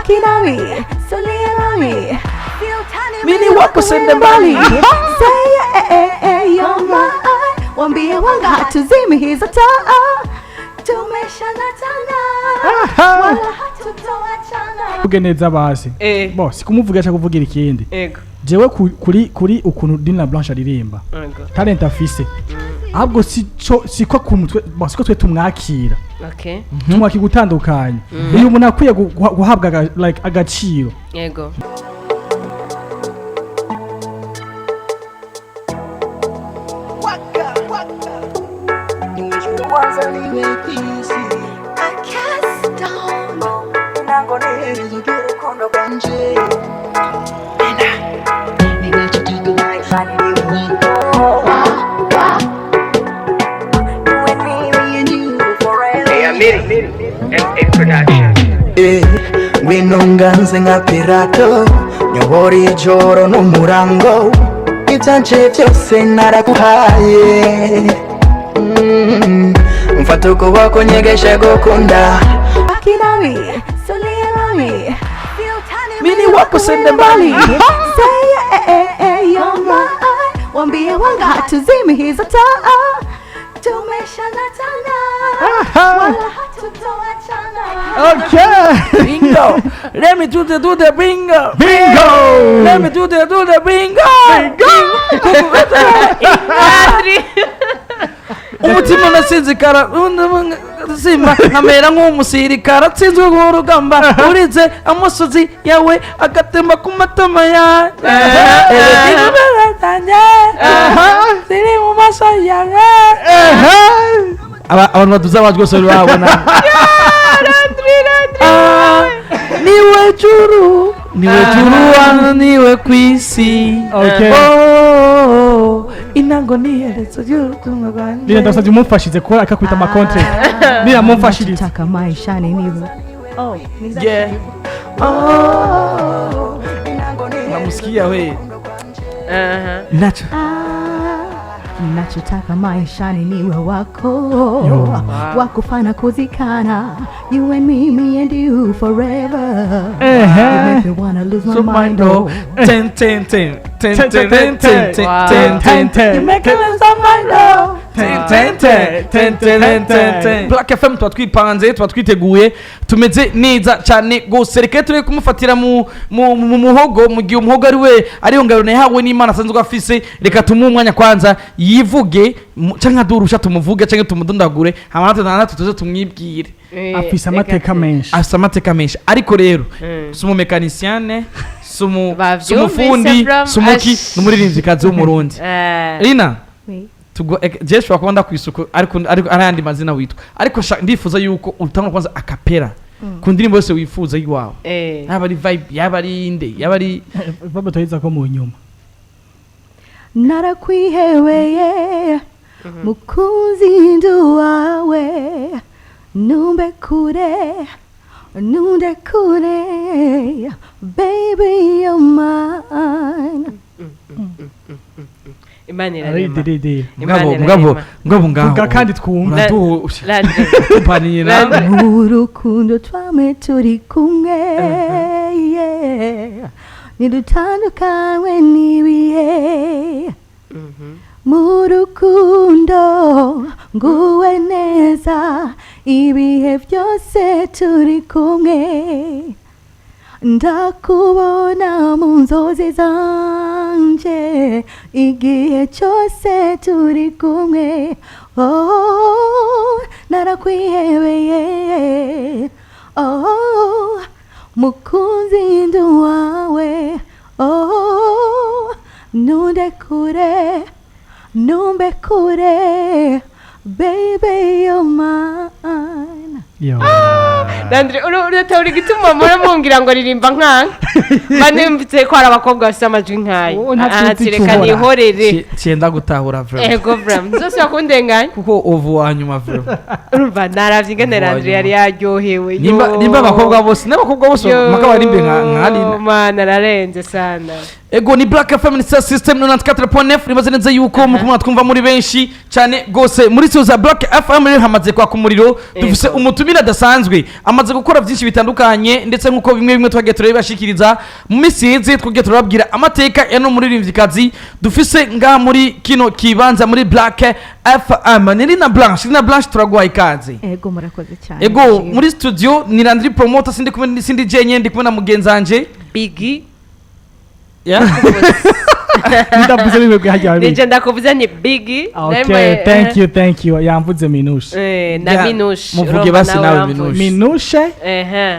Kinami, Soliami, Mini wako sende mbali. Say you're mine. Wambie wanga hatuzimi hizo taa. Tumeshanatana. Wala hatutoachana. Kugeneza basi. Bo sikumuvuga cha kuvugira ikindi. Jewe kuri ukuntu Linah Blanche aririmba. Talent afise. Ahubwo siko kumutwe basiko twe tumwakira. Okay. Tumwaki gutandukanya. Uyu muntu akwiye guhabwa like agaciro. Yego. Winonganze nga pirato nyobori ijoro n'umurango itanje byose naraguhaye mfata ukuboko nyegeshe gukunda Kinami, Soliami, Mini wako sende mbali. Say you're mine. Wambie wanga hatuzimi hizo taa. Tumeshanatana. Wala hatutoachana. Okay. Bingo. Let me do the bingo. Bingo. Let me do the bingo. Umutima nasinzikara simba nkamera nk'umusirikara atsinzwe nk'urugamba urinze amusozi yawe agatemba ku matama ya ziri mu maso yawe abantu baduza abajwe rwose babona niwe juru wano niwe kwisi. Inango niherezo y'urukundo rwanjye. Linah ndasabye umufashize ko akakwita ama contract. Linah mumfashirize. Taka maisha ni niwe. Yeah. Namusikia we. Nacho. Nachotaka maisha ni niwe wako. Wakufana kuzikana. You and me and you forever. You make me wanna lose my mind. Ten. You make me lose my mind. Black FM tuba twipanze tuba twiteguye tumeze neza cyane gose reka turi kumufatira mu muhogo mu gihe umuhogo ari we ari ngaro yahawe n'Imana asanzwe afise reka umwanya kwanza yivuge canka durusha tumuvuge canke tumudundagure hamanate nanatu tuze tumwibwire afise amateka menshi ariko rero sumu mekanisiyane sumufundi sumuki n'umuririmbyi kazi w'umurundi Linah Jesh wakunda kwisuko ariko arandi mazina witwa ariko ndifuza yuko utanga kwanza akapera ku ndirimbo yose wifuza yiwawe yaba ari vibe yaba ari inde yaba ari baba toyiza ko mu nyuma narakwiheweye mukunzi ndu wawe numbe kure baby you're mine. Imanira ngabo ngaho kandi twumva tupanira urukundo twame turi kumwe nidutandukanywe n'ibihe mu rukundo nguwe neza ibihe byose turi kumwe ndakubona mu nzozi zanje igihe cyose turi kumwe narakwihebeye mukunzi ndu wawe numbe kure baby you're mine. Landry uri gituma mumbwira ngo ririmba nkanka banimvitse ko ari abakobwa bafite amajwi nkayo reka nihorere cyenda gutahura vra ego vra zose bakundenganya kuko uvu wanyuma vra urumva naravye ingene Landry yari yaryohewe nimba abakobwa bose n'abakobwa bose makaba ari mbe nka Linah mana nararenze sana ego ni Black FM System 94.9 nibaze neza yuko mukumwa twumva muri benshi cyane gose muri za Black FM rero hamaze kwa kumuriro dufise umutumira dasanzwe amaze gukora byinshi bitandukanye ndetse nkuko bimwe twagiye turabashikiriza mu misize twagiye turababwira amateka ya no muririmvyikazi dufise nga muri kino kibanza muri Black FM ni Linah Blanche turagwa ikaze ego murakoze cyane ego muri studio ni Landry PROMOTER sindi jenye ndi kumwe na mugenzanje Biggy ndavuze bimwe hajya nije ndakuvuze ni Biggy okay thank you yamvuze Minouche na Minouche muvuge basi nawe Minouche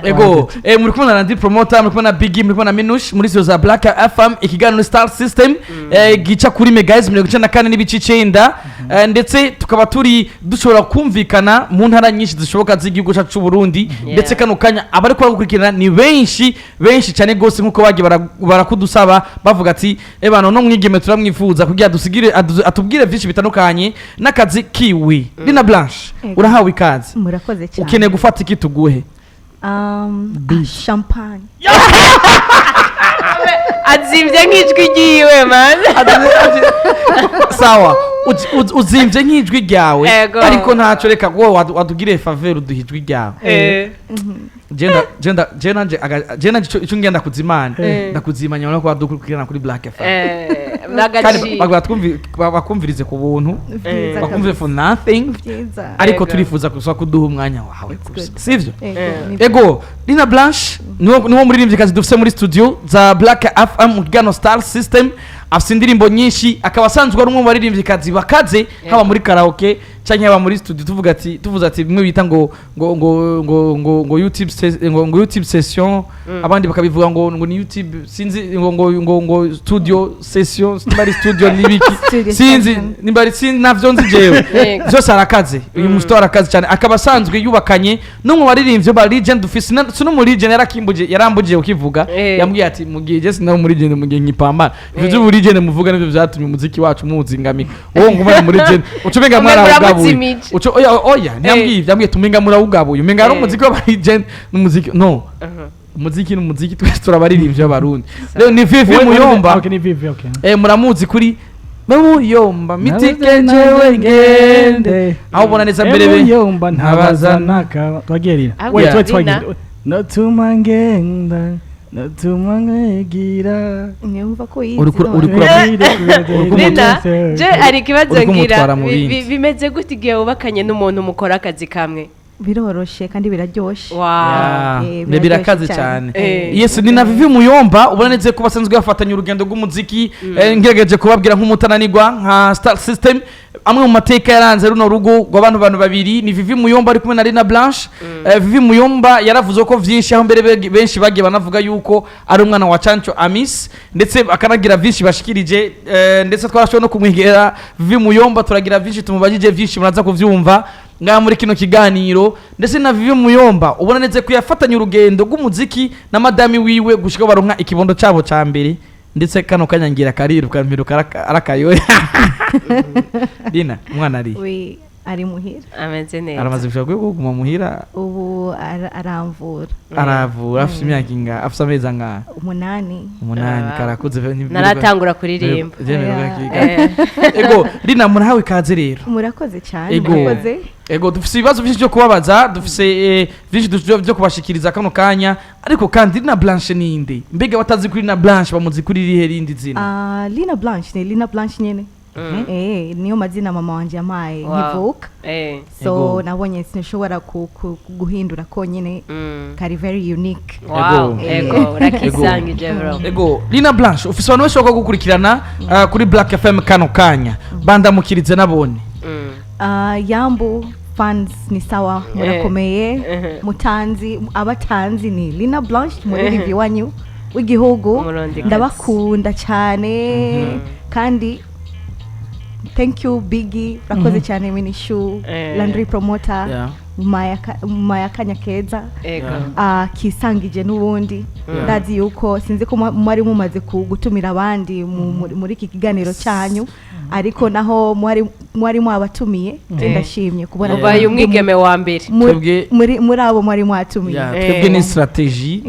ego muri kumwe na Landry PROMOTER muri kumwe na Biggy muri kumwe na Minouche muri zo za Black FM ikiganiro Star System gica kuri Megahertz 94 n'ibice 9 ndetse tukaba turi dushobora kumvikana mu ntara nyinshi zishoboka z'igihugu cyacu cy'u Burundi ndetse kano kanya abari ko gukurikirana ni benshi cyane gose nkuko bagiye barakudusaba bavuga ati ebana no mwigeme turamwifuza kugira dusigire atubwire byinshi bitandukanye n'akazi kiwi Linah Blanche urahawe ikaze murakoze cyane ukeneye gufata iki tuguhe champagne azimvye nk'ijwi giwe man sawa uzimvye nk'ijwi ryawe ariko ntaco reka ngo wadugire faveur uduhijwi ryawe jenda ico ngenda kuzimana ndakuzimanya no kwa dukurikirana kuri Black FM nagaji bakumvirize ku buntu bakumvire for nothing ariko turifuza kuswa kuduha umwanya wawe sivyo ego Linah Blanche niwo muririmvyikazi dufise muri studio za Black FM mu kiganiro Star System afise indirimbo nyinshi akaba asanzwe ari umwe mu baririmvyikazi bakaze haba muri karaoke canke haba muri studio tuvuze ati bimwe bita ngo YouTube session abandi bakabivuga ngo ni YouTube sinzi ngo studio session nimbari studio nibiki sinzi nimbari navyo nzi jewe byose arakaze uyu musito arakaze cyane akaba asanzwe yubakanye no mu baririmvyo ba legend dufise no muri legend yarambuje ukivuga yambwiye ati mugiye je sinaho muri legend mugiye nkipamba ivyo buri legend muvuga nivyo byatumye umuziki wacu muzingamika wowe ngumane muri legend ucubenga mwara uco oya nyambwiye tumenga murawugabuye umenga ari umuziki wa legend n'umuziki no umuziki twese turabaririmbye abarundi rero ni Vivi Muyomba muramuzi kuri Muyomba mitikejewe ngende aho bona neza mbere Muyomba ntabazanaka twagerira twagerira natuma ngenda natuma ngira nyumva ko yize Linah je ari kibazo ngira bimeze gute igihe ubakanye n'umuntu mukora akazi kamwe biroroshe kandi biraryoshe birakaze cyane yesu ni na Vivi Muyomba ubona neze ko basanzwe bafatanya urugendo rw'umuziki ngerageje kubabwira nk'umutananirwa nka Star System amwe mu mateka yaranze runo rugo rw'abantu babiri ni Vivi Muyomba ari kumwe na Linah Blanche Vivi Muyomba yaravuze ko vyinshi aho mbere benshi bagiye banavuga yuko ari umwana wa Chancho Amis ndetse akanagira vyinshi bashikirije ndetse twarashoboye no kumwigera Vivi Muyomba turagira vyinshi tumubajije vyinshi muraza kuvyumva nga muri kino kiganiro ndetse na Vivi Muyomba ubona neze ko yafatanya urugendo rw'umuziki na madami wiwe gushika baronka ikibondo cabo ca mbere ndetse kano kanyangira kariruka mpiruka arakayoya Linah umwana ari ari muhira ameze neza aramaze gushaka kuguma muhira ubu aravura afite imyaka inga afite amezi anga 8 karakuze naratangura kuririmba ego Linah murahawe ikaze rero murakoze cyane murakoze ego dufise ibibazo byinshi byo kubabaza dufise byinshi byo kubashikiriza kano kanya ariko kandi Linah Blanche ninde mbega batazi kuri Linah Blanche bamuzi kuri rihe rindi zina Linah Blanche ni Linah Blanche nyene niyo mazina mama wanje yamaye nkivuka so nabonye sinshobora guhindura ko nyene kari very unique ego rakisangije bro ego Linah Blanche ufise abantu bashobora gukurikirana kuri Black FM kano kanya bandamukirize nabone yambu fans ni sawa murakomeye mutanzi abatanzi ni Linah Blanche muri review wanyu w'igihugu ndabakunda cyane kandi thank you Biggy rakoze cyane Minouche Landry PROMOTER maya kanya keza kisangije n'ubundi ndazi yuko sinzi ko mwari mumaze gutumira abandi muri iki kiganiro cyanyu ariko naho mwari mwabatumiye ndashimye kubona ubaye umwigeme wa mbere muri abo mwari mwatumiye twebwe ni strategy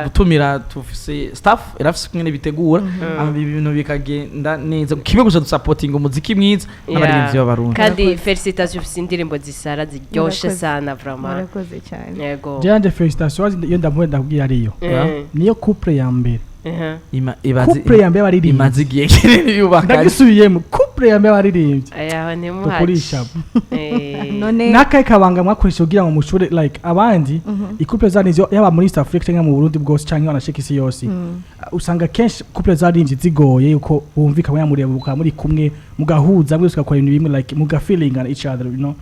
gutumira tufise staff irafise kumwe bitegura ibintu bikagenda neza kibe gusa dusupporting umuziki mwiza n'abaririmbyi b'abarundi kandi felicitation ufise indirimbo zisara ziryoshe sana vraiment murakoze cyane yego jande felicitation iyo ndakubwira ariyo niyo couple ya mbere couple ya mbere baririmbyi imaze igihe kinini yubaka ndagisubiyemo couple ya mbere baririmbyi ayaho ni muhaje tukurisha none nakaye kabanga mwakoresha kugira ngo mushure like abandi couple zanizo yaba muri East Africa cyangwa mu Burundi bwose cyangwa na shekisi yose usanga kenshi couple zaririmbyi zigoye uko bumvika mwamuriye muri kumwe mugahuza mwese ukakora ibintu bimwe like muga feeling and each other, you know.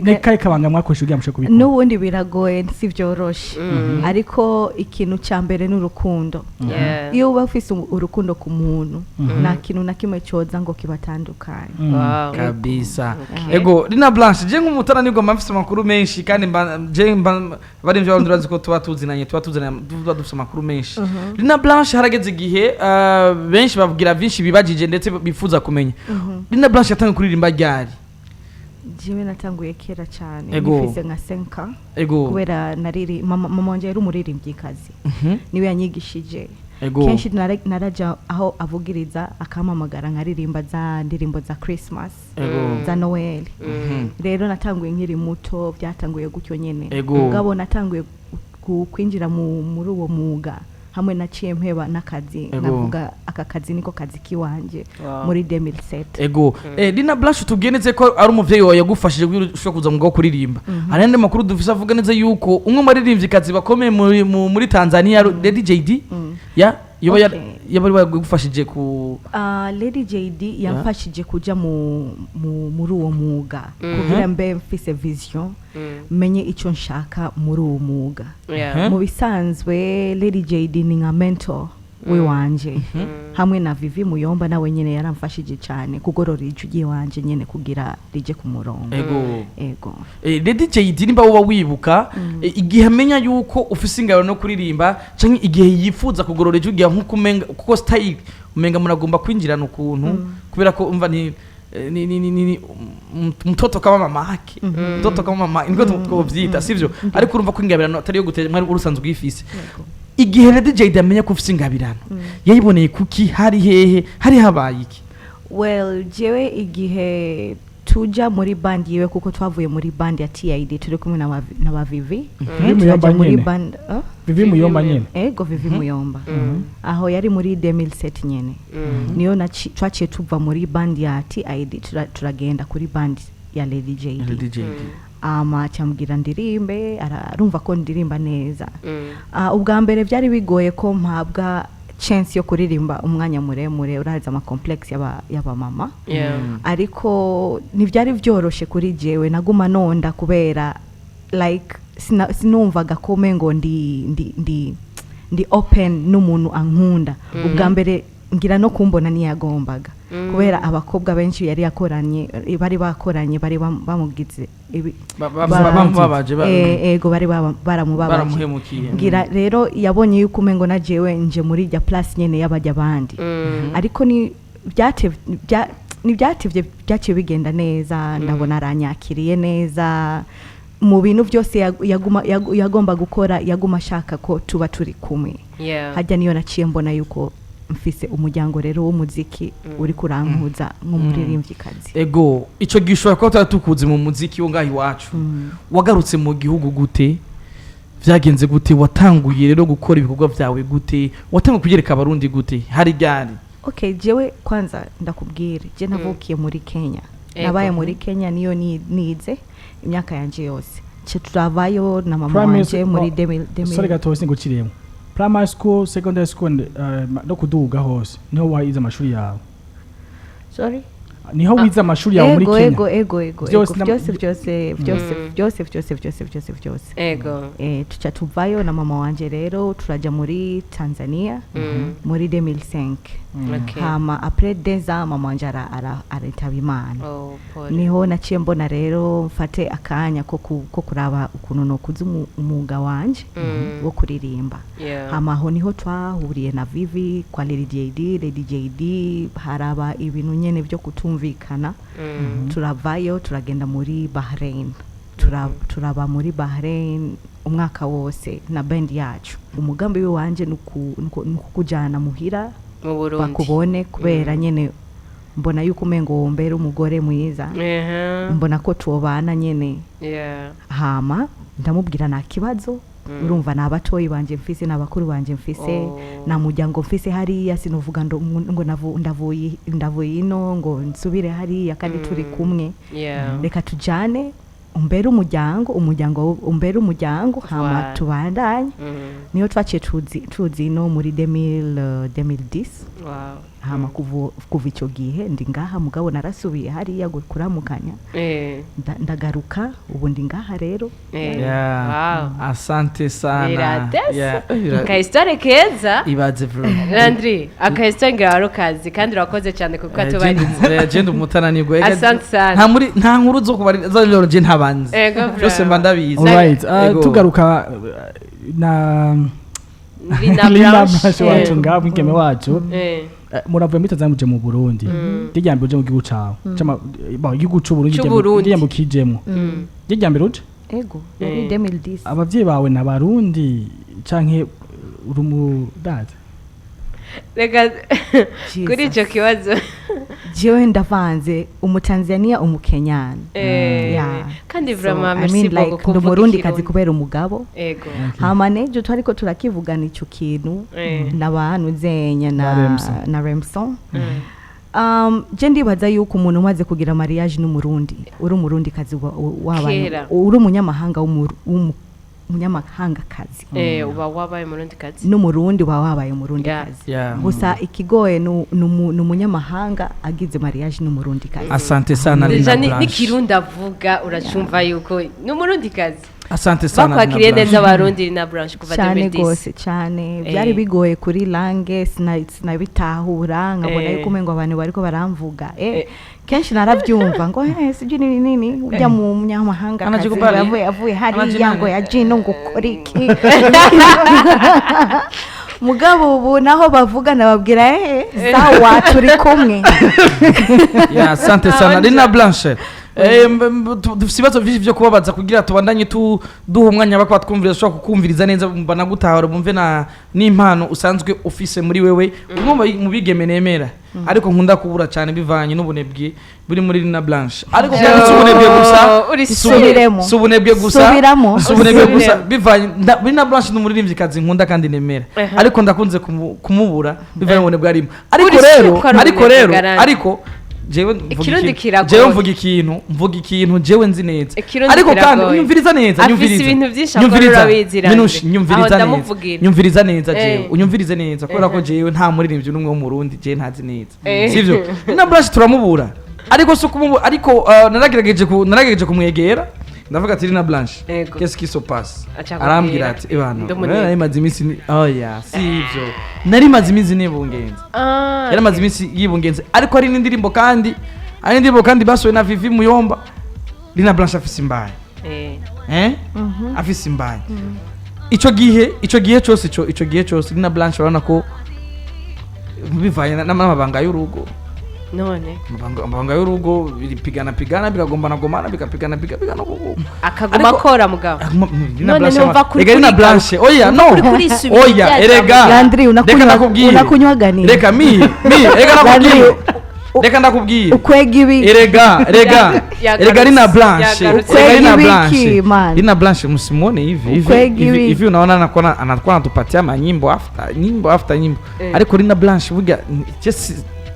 Nekaye kabanga mwakoresha kugira mushe kubikora n'ubundi biragoye si byoroshe ariko ikintu cya mbere n'urukundo iyo uba ufise urukundo ku muntu nta kintu na kimwe cyoza ngo kibatandukanye kabisa ego Linah Blanche je nk'umutara nibwo mfise amakuru menshi kandi barimvye abandi ko tuba tuzinanye dufise amakuru menshi Linah Blanche harageze igihe benshi bavugira byinshi bibajije ndetse bifuza kumenya Linah Blanche yatangiye kuririmba ryari Jiwe natanguye kera cyane nifise nka 5 kubera nariri mama wanje yari umuririmbyikazi niwe yanyigishije kenshi naraja aho avugiriza akamamagara nkaririmba za ndirimbo za Christmas za Noel rero natanguye nkiri muto byatanguye gutyo nyene ngabo natanguye kwinjira muri uwo muga hamwe naciye mpeba n'akazi navuga aka kazi niko kazi kiwanje muri 2007 Linah Blanche tugeneze ko ari umuvyeyi wawe yagufashije gushaka kuza mugo kuririmba arende makuru dufise avuga neza yuko umwe maririmbyi kazi bakomeye muri Tanzania Lady JD yabari bagufashije ku Lady JD yamfashije kuja muri uwo muga kugira mbe mfise vision menye icyo nshaka muri uwo muga mu bisanzwe Lady JD ni nka mentor we wanje hamwe na Vivi Muyomba nawe nyene yaramfashije cyane kugorora ijugiye wanje nyene kugira rije ku murongo ego Lady JD nimba woba wibuka igihe amenya yuko ufise ingaro no kuririmba canke igihe yifuza kugorora ijugiye nkuko umenga kuko style umenga munagomba kwinjirana ukuntu kubera ko umva ni mtoto kama mama yake mtoto kama mama niko tukovyita sivyo ariko urumva ko ingabirano atari yo gutera mwari urusanzwe ifise igihe Lady JD amenya ko ufise ingabirano yayiboneye kuki hari hehe hari habaye iki well jewe igihe tuja muri band yewe kuko twavuye muri band ya TID turi kumwe na ba Vivi muri band Vivi Muyomba nyene ego Vivi Muyomba aho yari muri 2007 nyene niyo twaciye tuva muri band ya TID turagenda kuri band ya Lady JD cyambwira ndirimbe arumva ko ndirimba neza ubwa mbere byari bigoye ko mpabwa chance yo kuririmba umwanya muremure uraza ama complex yaba mama ariko ntibyari byoroshe kuri jewe naguma nonda kubera like sinumvaga ko mengo ndi open n'umuntu ankunda ubwa mbere ngira no kumbona niyagombaga kubera abakobwa benshi yari yakoranye bari bamugize bamubabaje ego bari baramubabaje ngira rero yabonye yuko umengo na jewe nje muri ya place nyene y'abajya abandi ariko ni byativye byaciye bigenda neza ndabona aranyakiriye neza mu bintu byose yagomba gukora yaguma ashaka ko tuba turi kumwe hajya niyo naciye mbona yuko mfise umuryango rero w'umuziki uri kurankuza nk'umuririmvyikazi ego ico gishobora ko tutatukuze mu muziki wo ngahi wacu wagarutse mu gihugu gute vyagenze gute watanguye rero gukora ibikorwa vyawe gute watanguye kugereka abarundi gute hari ryari jewe kwanza ndakubwira je navukiye muri Kenya nabaye muri Kenya niyo nize imyaka yanje yose turavayo na mama wanje muri 2000 sorry gato singukiriyemo primary school secondary school no kuduga hose niho wahize amashuri yawe sorry niho wize amashuri yawe muri Kenya ego byose ego tuca tuvayo na mama wanje rero turaja muri Tanzania muri 2005 hama après 2 ans mama wanje aritaba Imana niho naciye mbona rero mfate akanya ko kuraba ukuntu no kuza umuga wanje wo kuririmba hama ho niho twahuriye na Vivi kwa Lady JD haraba ibintu nyene byo kutunga turumvikana turavayo turagenda muri Bahrain turaba muri Bahrain umwaka wose na band yacu. Umugambi wanje nukujana muhira mu Burundi bakubone kubera nyene mbona yuko umengo mbere umugore mwiza mbona ko tubana nyene hama ndamubwira na kibazo urumva nabatoyi banje mfise nabakuru banje mfise na mujyango mfise hariya sinuvuga ngo ndavuye ino ngo nsubire hariya kandi turi kumwe reka tujane umbere umuryango umbere umuryango hama tubandanye niyo twaciye tuzi no muri 2010 hama kuva icyo gihe ndi ngaha mugabo narasubiye hariya kuramukanya ndagaruka ubu ndi ngaha rero. Asante sana kahistore keza ibaze bro Landry akahistore ngaro kazi kandi urakoze cyane kuko atubarize agenda umutananirwa nta nkuru zo kubariza rero je ntabanze byose mba ndabizi. Alright tugaruka na Linah Blanche wacu ngaho ingeme wacu muravuye muri Tanzania muje mu Burundi ryambye uje mu gihugu cawe igihugu c'Uburundi ryambye kijemo ryambye uje ego muri 2010 abavyeyi bawe na Barundi canke urumudade rega kuri ico kibazo jewe ndavanze umutanzania umukenyana kandi vraiment merci beaucoup ndo Burundi kazi kubera umugabo ego hama nejo twariko turakivugana ico kintu n'abantu zenya na Remson je ndibaza yuko umuntu umaze kugira mariage n'umurundi uri umurundi kazi wabaye uri umunyamahanga umunyamahanga kazi uba wabaye umurundi kazi n'umurundi wabaye umurundi kazi gusa ikigoye n'umunyamahanga agize mariage n'umurundi kazi. Asante sana Linah Blanche n'ikirundi avuga uracumva yuko n'umurundi kazi. Asante sana bakiriye neza abarundi Linah Blanche kuva 2010 cyane gose cyane byari bigoye kuri langue sinabitahura nkabona yuko umengo abantu bariko baramvuga kenshi narabyumva ngo sije nini ujya mu munyamahanga avuye hariya ngo yajino ngo koriki mugabo ubu naho bavuga nababwira sawa turi kumwe. Asante sana Linah Blanche dufite ibibazo byinshi byo kubabaza kugira tubandanye duha umwanya bakaba twumvira ushobora kukumviriza neza mbana gutahara bumve n'impano usanzwe ufise muri wewe umwe mu bigeme nemera ariko nkunda kubura cyane bivanye n'ubunebwe buri muri Linah Blanche ariko ubunebwe gusa subunebwe gusa bivanye Linah Blanche n'umuririmbyi kazi nkunda kandi nemera ariko ndakunze kumubura bivanye n'ubunebwe arimo ariko jewe mvuga ikintu jewe nzi neza ariko kandi unyumviriza neza nyumviriza neza jewe unyumvirize neza kubera ko jewe nta muririmbyi n'umwe wo mu Burundi jewe ntazi neza sivyo Linah Blanche turamubura ariko so kumubura ariko naragerageje kumwegera ndavuga ati Linah Blanche qu'est-ce qui se passe arambwira ati nari maze iminsi sivyo nari maze iminsi nibungenze yari maze iminsi yibungenze ariko ari n'indirimbo kandi basohoye na Vivi Muyomba Linah Blanche afise imbaye afise imbaye ico gihe cyose Linah Blanche urabona ko bivanye n'amabanga y'urugo none amabanga y'urugo biripigana bigagombana bigapigana akagoma akora mugabo none numva kuri Linah Blanche erega Landry unakunywaganira reka ndakubwira ukwega ibi erega Linah Blanche msimone hivi unaona anakuwa anatupatia manyimbo after nyimbo ariko Linah Blanche buga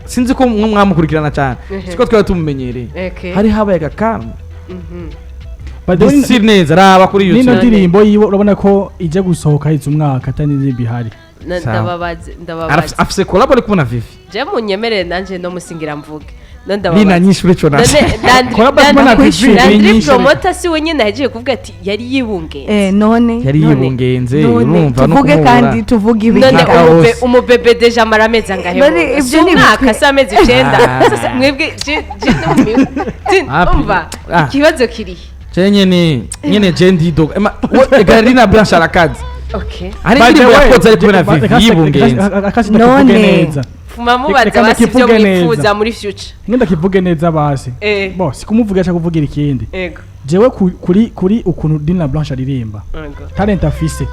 sinzi ko mwamukurikirana cyane siko twari tumumenyereye hari habaye gakanu si neza raba kuri YouTube nino ndirimbo yiwe urabona ko ije gusohoka hizo umwaka atandi bihari ndababaze afise collab ari kubona Vivi je munyemerere nanje no musingira mvuge Nina nyinshi urico nase Landry PROMOTER si wenyine yagiye kuvuga ati yari yibungenze none yari yibungenze urumva no tuvuge kandi tuvuge ibi none umubebe deja marameze angahe ibyo ni mwaka sameze 9 sasa mwebwe umva ikibazo kiri nyene jendi dog Linah Blanche arakazi okay ari indirimbo yakoze ari kubona Vivi yibungenze none mubaza basi ibyo mwifuza muri future ngenda kivuge neza basi bo sikumuvuga cyangwa kuvugira ikindi yego jewe kuri ukuntu Linah Blanche aririmba talent afise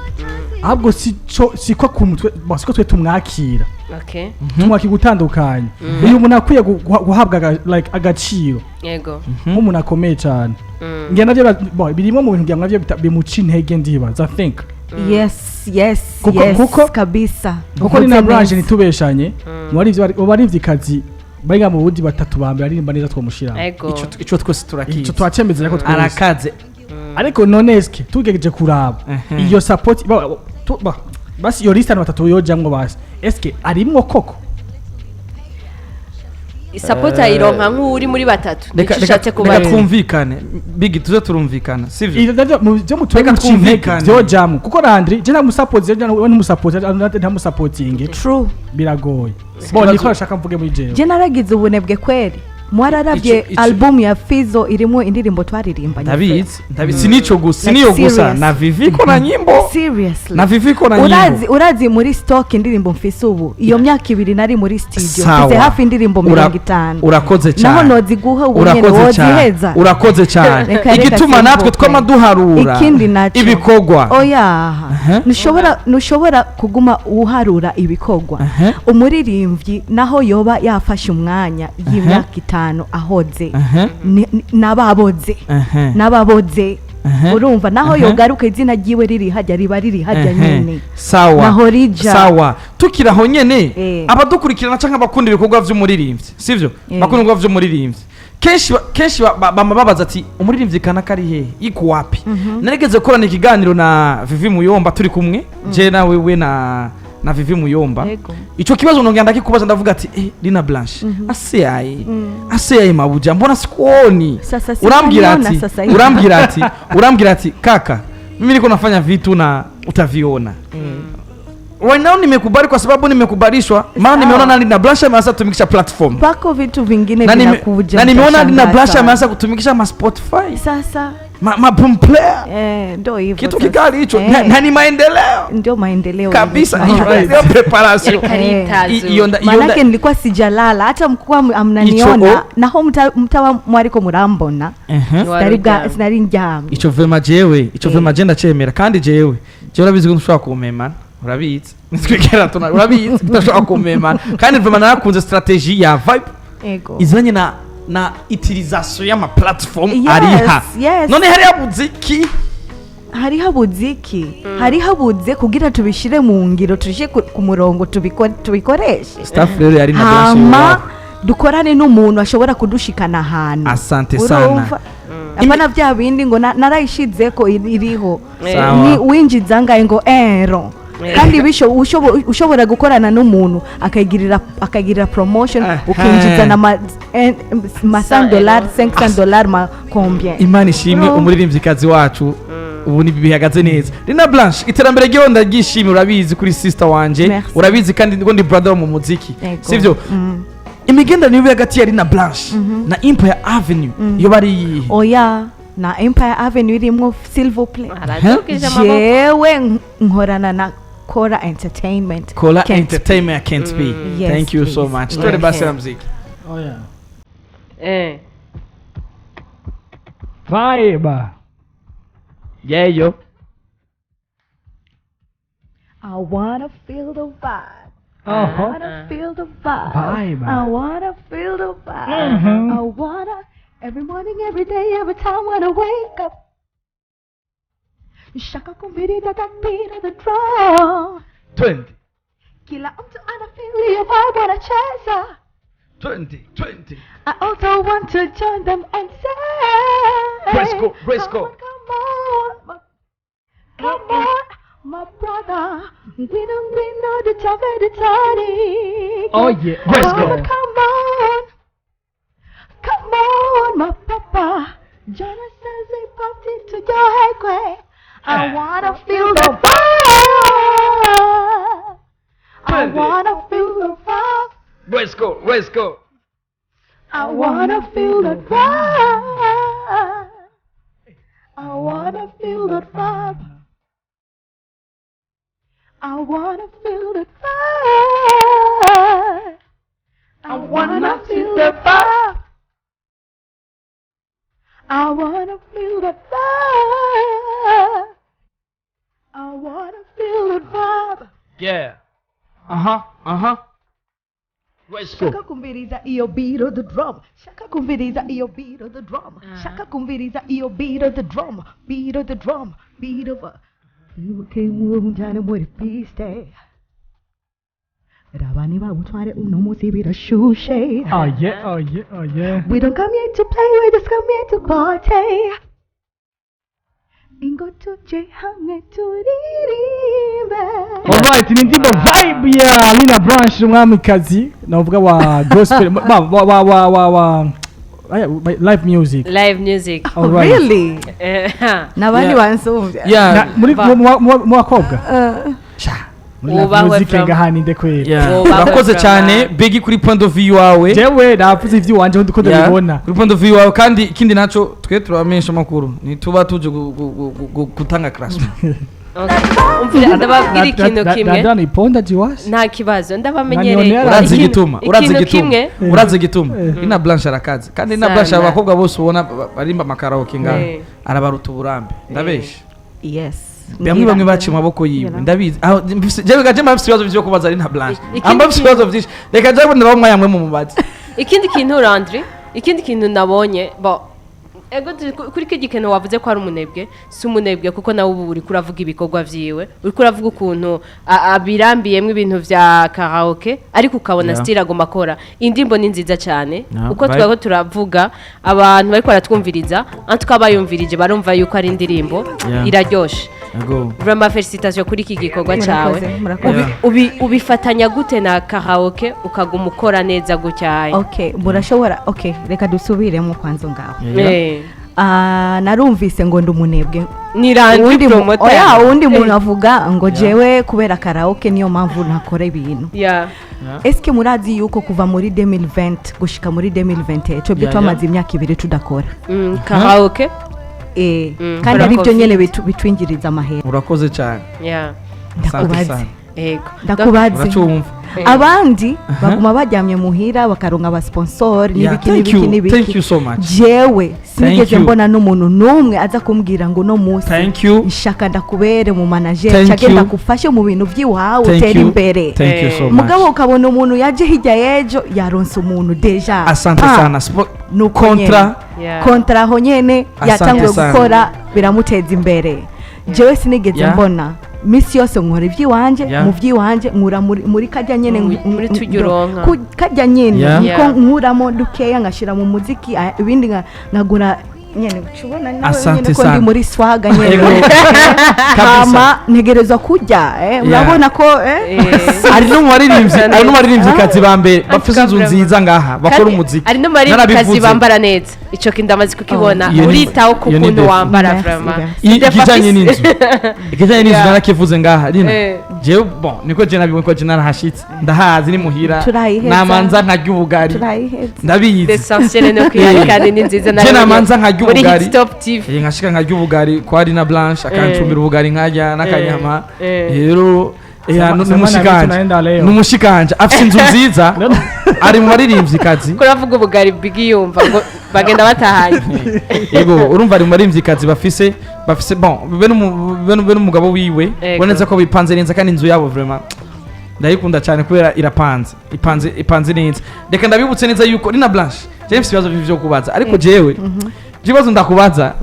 ahubwo siko kumutwe siko twe tumwakira tumwaki gutandukanya uyu muntu akwiye guhabwa like agaciro yego nk'umuntu akomeye cyane nge navyo birimo mu bintu byamwe bimuca intege ndibaza think yes kabisa kuko Linah Blanche nitubeshanye warivye kazi bariga mu budi batatu bambere aririmba neza twomushira ico twese turakiye ico twacemeza ko twese arakaze ariko noneske tugejeje kuraba iyo support basi iyo lista batatu yojamwe basi eske arimwo koko support ayironka nk'uri muri batatu ndishatse kuba twumvikane Biggy tuze turumvikana sivyo ivyo byo mutwega twumvikane byojamwe kuko Landry je namusupport je ntamusupporting true biragoye bo niko nashaka mvuge muri jewe je naragize ubunebwe kweri mwararavye album ya Fizo irimo indirimbo twaririmbanye ndabizi nico gusa niyo gusa na viviko na nyimbo seriously na viviko na nyimbo urazi muri stock indirimbo mfise ubu iyo myaka ibiri nari muri studio mfise hafi indirimbo 50 urakoze cyane naho nozi guha ubunyene woziheza urakoze cyane igituma natwe twamaduharura ibikogwa oya nushobora kuguma uharura ibikogwa umuririmbyi naho yoba yafashe umwanya y'imyaka ahoze nababoze urumva naho yogaruka izina giwe riri hajya nyene sawa sawa tukiraho nyene abadukurikirana canke abakunda ibikorwa vy'umuririmbyi sivyo bakunda ibikorwa vy'umuririmbyi kenshi bababaza ati umuririmbyi kana kari he iko wapi narigeze korana ikiganiro na Vivi Muyomba turi kumwe je na wewe na Vivi Muyomba ico kibazo nongenda kikubaza ndavuga ati Linah Blanche aseyaye mabuja mbona sikuoni urambwira ati kaka mimi niko nafanya vitu na utaviona right now nimekubali kwa sababu nimekubalishwa maana nimeona na Linah Blanche ameanza kutumikisha platform pako vitu vingine vinakuja na nimeona Linah Blanche ameanza kutumikisha ma Spotify sasa ma boom player ndio hivyo kitu kikali hicho na ni maendeleo ndio maendeleo kabisa ndio preparation maana nilikuwa sijalala hata mkuu amnaniona naho mtawa mwariko murambona sinari njamye ico vema jewe jenda cemera kandi jewe urabizi ko nshobora kumemana urabizi nitwigera tuna urabizi ndashobora kumemana kandi vema narakunze strategy ya vibe izanye na utilisation y'ama platform ariha none hari habuze kugira tubishire mu ngiro turije ku murongo tubikoreshe staff rero yari na Blanche dukorane n'umuntu ashobora kudushikana ahantu asante sana apana vya bindi ngo narayishizeko iriho ni winjiza ngaye ngo kandi ushobora gukorana n'umuntu akagirira promotion ukinjiza na $100 $500 ma combien Imana ishimwe umuririmbyikazi wacu ubu ni bihagaze neza Linah Blanche iterambere ryo ndagishimira urabizi kuri sister wanje urabizi kandi ngo ndi brother mu muziki sivyo imigenda niyo hagati ya Linah Blanche na Empire Avenue yo bari oya na Empire Avenue irimo silver play jewe nkorana na Kora Entertainment can't be thank you so much tore basi muziki vibe yo I wanna feel the vibe I wanna feel the vibe I wanna feel the vibe I wanna every morning every day every time when I wake up Shaka kumbiri da beat of the drum 20 Kila mtu ana feel your vibe wanacheza 20 I also want to join them and say Briscoe Come on my brother we know the time the party oh yeah Briscoe come on my papa join us as we party to your head I wanna feel the vibe. I wanna feel the vibe. Let's go. I wanna feel the vibe. I wanna feel the vibe. I wanna feel the vibe. Shaka kumbiriza iyo beat of the drum. Shaka kumbiriza iyo beat of the drum. Shaka kumbiriza iyo beat of the drum. Beat of the drum. Beat of a. You came unjane muri piste. Rabani ba utware uno musi bira shushe. Oh yeah. We don't come here to play, we just come here to party. Ingo tuje hamwe turirimbe. Alright, ni ndimo vibe ya Linah BLANCHE umwamikazi navuga wa gospel wa live music. Oh, really? Nabandi bansumvya. Yeah. Muri mu bakobwa. Music ngahani ndekwe. Urakoze cyane Biggy kuri point of view wawe. Jewe navuze ivyo wanje ndiko ndabibona. Kuri point of view wawe kandi ikindi naco twe turamenyesha makuru ni tuba tuje gutanga class. Umvira ndababwira ikintu kimwe. Ndana iponda jiwasi. Nta kibazo ndabamenyereye. Urazi gituma. Linah BLANCHE arakaze. Kandi Linah BLANCHE abakobwa bose ubona barimba makaraoke ngaho. Arabaruta uburambe. Ndabesha. Yes. Bamwe baci maboko yiwe ndabizi aho jewe gaje mabisi bibazo byo kubaza Linah BLANCHE amba bibazo byinshi reka jabu ndabamwa yamwe mu mubazi ikindi kintu Landry ikindi kintu nabonye ego kuri kiki kintu wavuze ko ari umunebwe si umunebwe kuko nawe ubu uri kuravuga ibikorwa vyiwe uri kuravuga ukuntu abirambiyemwe ibintu vya karaoke ariko ukabona style agomba kora indimbo ni nziza cyane uko twako turavuga abantu bari kwaratwumviriza antuka bayumvirije barumva yuko ari indirimbo iraryoshe vraiment félicitations kuri iki gikorwa cyawe ubifatanya gute na karaoke ukaguma ukora neza gutyaye okay burashobora okay reka dusubiremo kwanzo ngaho narumvise ngo ndumunebwe Landry PROMOTER undi muntu avuga ngo jewe kubera karaoke niyo mpamvu nakora ibintu eske murazi yuko kuva muri 2020 gushika muri 2021 cyo byo twamaze imyaka 2 tudakora karaoke kandi ari byo nyene bitwingiriza amahera urakoze cyane ndakubaze abandi baguma bajyamye muhira bakaronka aba sponsor n'ibiki thank you so much jewe sinigeze mbona n'umuntu numwe aza kumbwira ngo no musi nshaka ndakubere mu manager cyagenda kufashe mu bintu by'iwawe utera imbere mugabo ukabona umuntu yaje hirya yejo yaronse umuntu deja asante sana no kontra ho nyene yatangiye gukora biramuteza imbere jewe sinigeze mbona misi yose nkora iby'iwanje mu by'iwanje nkura muri kajya nyene muri tujuronka kajya nyene niko nkuramo dukeya ngashira mu muziki ibindi nkagura nyene ucubona nawe nyene ko ndi muri swaga nyene kama ntegerezwa kujya urabona ko ari no maririmbyi kazi bambere bafise inzu nziza ngaha bakora umuziki ari no maririmbyi kazi bambara neza ico kindamazi kukibona uritaho ku kuntu wambara vraiment ikijanye n'inzu narakivuze ngaha rina jewe bon niko je nabibwe ko je narahashitse ndahazi ni muhira namanza nkarya ubugari ndabizi l'essentiel no kwiyari kandi ni nziza je namanza nkarya ubugari Stop TV nkashika nkarya ubugari kwa Linah BLANCHE akancumbira ubugari nkarya n'akanyama rero numushikanje afite inzu nziza ari mu maririmbyi kazi kuravuga ubugari Biggy yumva ngo bagenda batahanye yego urumva ari mu maririmbyi kazi bafise bon bene umugabo wiwe boneza ko bipanze neza kandi inzu yabo vraiment ndayikunda cyane kubera ipanze neza reka ndabibutse neza yuko Linah BLANCHE je mfite ibibazo byo kubaza ariko jewe jibazo ndakubaza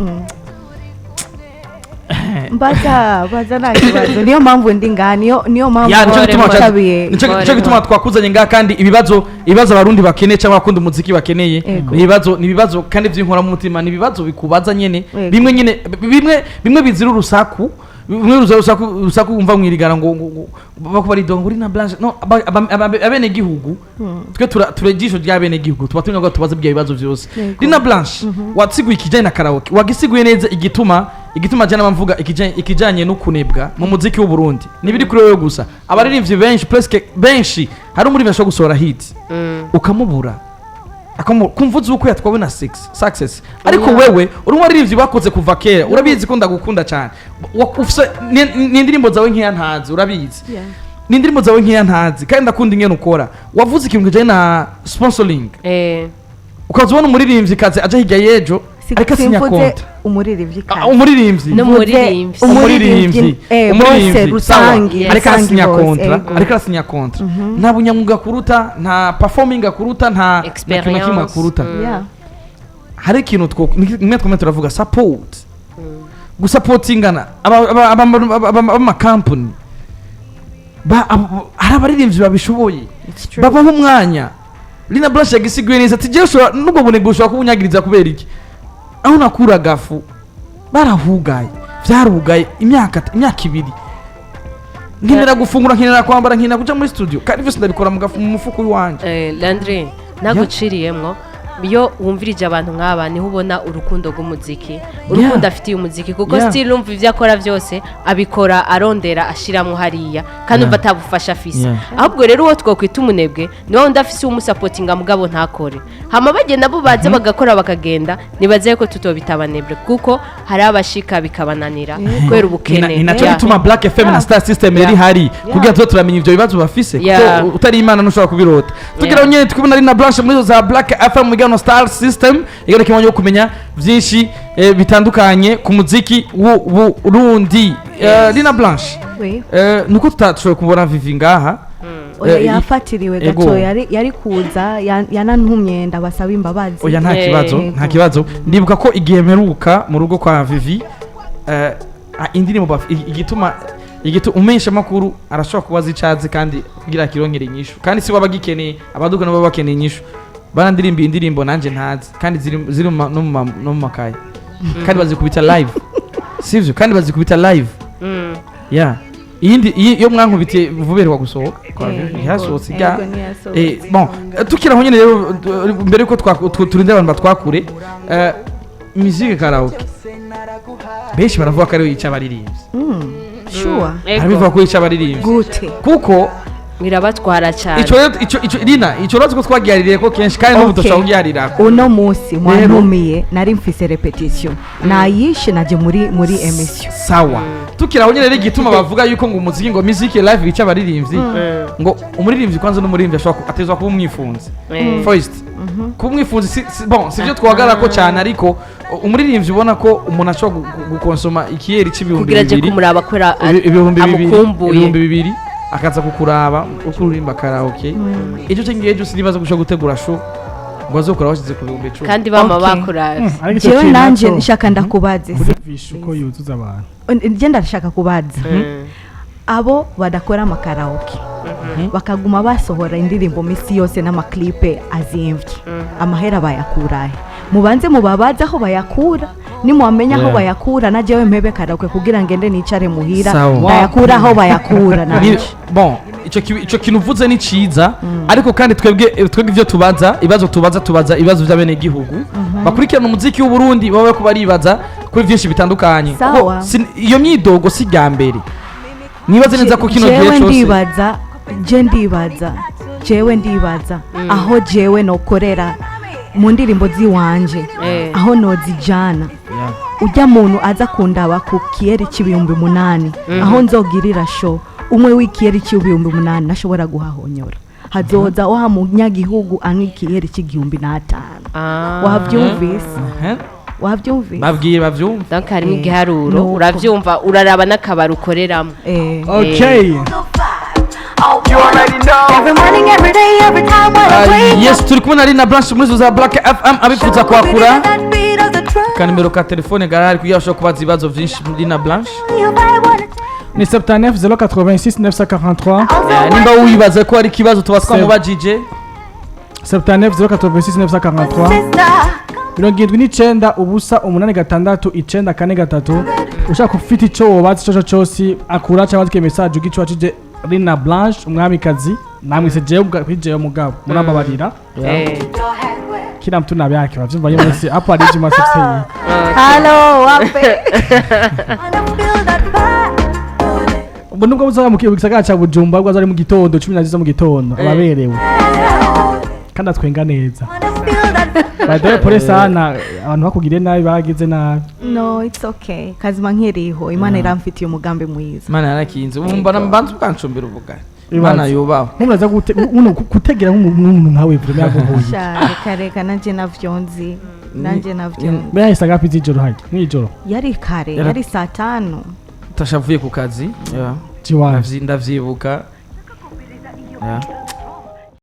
baza nta kibazo niyo mpamvu ndi ngaha niyo mpamvu nicyo gituma twakuzanye ngaha kandi ibibazo abarundi bakeneye cyangwa abakunda umuziki bakeneye ni ibibazo kandi by'inkora mu mutima ni ibibazo bikubaza nyene bimwe bizira urusaku urusaku umva mwirigara ngo bakubari dongo Linah BLANCHE no abene gihugu twe turejisho rya bene gihugu tuba tunyagwa tubaza bya bibazo byose Linah BLANCHE watsiguye ikijanye na karaoke wagisiguye neza igituma jana bamvuga ikijanye no kunebwa mu muziki w'u Burundi nibiri kuri wewe gusa abaririmbyi benshi presque benshi hari muri basho gusora hit ukamubura kumvuza uko yatwawe na success ariko wewe urumva arivyo bakoze kuva kera urabizi ko ndagukunda cyane ufise n'indirimbo zawe nkiya ntazi urabizi n'indirimbo zawe nkiya ntazi kandi ndakunda ingene ukora wavuze ikintu kijanye na sponsoring ukazubona umuririmbyi kaze aje hirya yejo ariko asinya kontra umuririmbyi umuririmbyi rusangi ariko arasinya kontra nta bunyamwuga kuruta nta performing akuruta nta kintu kimwe akuruta hari ikintu twemwe turavuga support gusapotingana abamakampani hari abaririmbyi babishoboye babaho umwanya Linah Blanche yagisiguye neza ati jewe nubwo bunebwe ushobora kubunyagiriza kubera iki aho nakura gafu barahugaye vyarugaye imyaka 2 nkenera gufungura nkenera kwambara nkenera kuja muri studio kandi vyose ndabikora mu mufuko wanje Landry naguciriyemwo iyo wumvirije abantu nk'aba niho ubona urukundo rw'umuziki urukundo afitiye umuziki kuko still umva ivyo akora byose abikora arondera ashiramwo hariya kandi umva atabufasha afise ahubwo rero uwo twokwita umunebwe niwe ndafise umusapotinga mugabo ntakore hama bagenda bo baze bagakora bakagenda nibaze ko tutobitabanebwe kuko hari abashika bikabananira kwera ubukene inacho bituma Black FM na Star System iri hari kugira tuzo turamenya ivyo bibazo bafise kuko utari imana nushobora kubirota tugira nyene tukubona Linah Blanche muri za Black FM no Star System igero kimwe cyo kumenya byinshi bitandukanye ku muziki w'urundi Linah Blanche nuko tutashoboye kubona Vivi ngaha yafatiriwe gato yari kuza yanantumye ndabasaba imbabazi oya nta kibazo ndibuka ko igihe meruka mu rugo kwa Vivi indirimbo igituma umesha makuru arashobora kubaza icazi kandi kugira kirongere inyishu kandi si wabagikeneye abadukana baba bakeneye inyishu barandirimba indirimbo nanje ntazi kandi ziri no mu makaye kandi bazikubita live sivyo kandi bazikubita live iyindi yo mwankubitiye vuberwa gusohoka yasohotse bon tukiraho nyene rero mbere yuko turinde abantu batwakure musique karaoke benshi baravuga ko ari yica abaririmbyi sure arabivuga ko yica abaririmbyi gute kuko birabatwara cyane ico rozo ko twagiyaririye ko kenshi kandi no mutoshaka kugiyarirako uno musi mwantumiye nari mfise repetition nayishe naje muri emission sawa tukiraho nyene igituma bavuga yuko ngo umuziki ngo music live bica abaririmbyi ngo umuririmbyi kwanza n'umuririmbyi ashobora atezwa kuba umwifunzi first kuba umwifunzi bon sivyo twagara ko cyane ariko umuririmbyi ubona ko umuntu ashobora gukonsoma ikiyeri c'ibihumbi 2 kugira kumuraba kwera ibihumbi 2 akaza kukuraba ukurimba karaoke icyo cyingiye cyo sinibaza gushaka gutegura show ngo azokora washize ku bihumbi 10 kandi bama bakura jewe nanje nshaka ndakubaze uko yuzuza abantu nje ndashaka kubaza abo badakora amakaraoke bakaguma basohora indirimbo misi yose n'amaklipe azimvye amahera bayakurahe mubanze mubabaza aho bayakura nimwamenya aho bayakura na jewe mpebe karaoke kugira ngende nicare muhira bayakura aho bayakura nanje bon ico kintu uvuze ni ciza ariko kandi twebwe ivyo tubaza ibibazo by'abene gihugu bakurikirana umuziki w'u Burundi bawe ko baribaza kuri byinshi bitandukanye iyo myidogo si gambere nibaze neza ko kino gihe cyose jewe ndibaza aho jewe nokorera mu ndirimbo ziwanje aho nozijana ujya muntu aza kundaba ku kiyeri c'ibihumbi 8 aho nzogirira show umwe w'ikiyeri c'ibihumbi 8 nashobora guhahonyora hazoza wa munyagihugu ankikiyeri c'igihumbi 5 wavyumvise bavyumva donc harimo igiharuro uravyumva uraraba n'akabari ukoreramo okay every morning every day every time when I wake yes turi kumwe na Linah Blanche muri za Black FM abifuza kwakura kanimero ka telefone garari kugira ushobora kubaza ibibazo byinshi muri Linah Blanche ni 79 086 943 nimba wibaza ko ari kibazo tuba twamubajije 79 086 943 Birongindwi n'icenda ubusa 86 ushaka ufite ico wobaza ico cyose akura cyangwa ke message ugico wacije Linah Blanche umwamikazi namwise jewe mugabo murababarira kila mtu nabe yake bavyumva yose hapo alije masifseye hello wape Mbona ubwo buzaga mukiye gisagara cha Bujumba ubwo azari mu gitondo 10 mu gitondo ababerewe kandi atwenga neza Baadaye pole sana abantu bakugire nabi bagize nabi no it's okay kazima nkiriho Imana iramfitiye umugambi mwiza Imana yarakinze umva nambanze ukancumbira uvuga Imana yubaho ntumuraza gutegera nk'umuntu nkawe vraiment yaguhuye reka nanje navyonzi nanje navyo Mbese agapi z'ijoro haje n'ijoro yari kare yari saa 5 tashavuye ku kazi Chiwaje ndavyibuka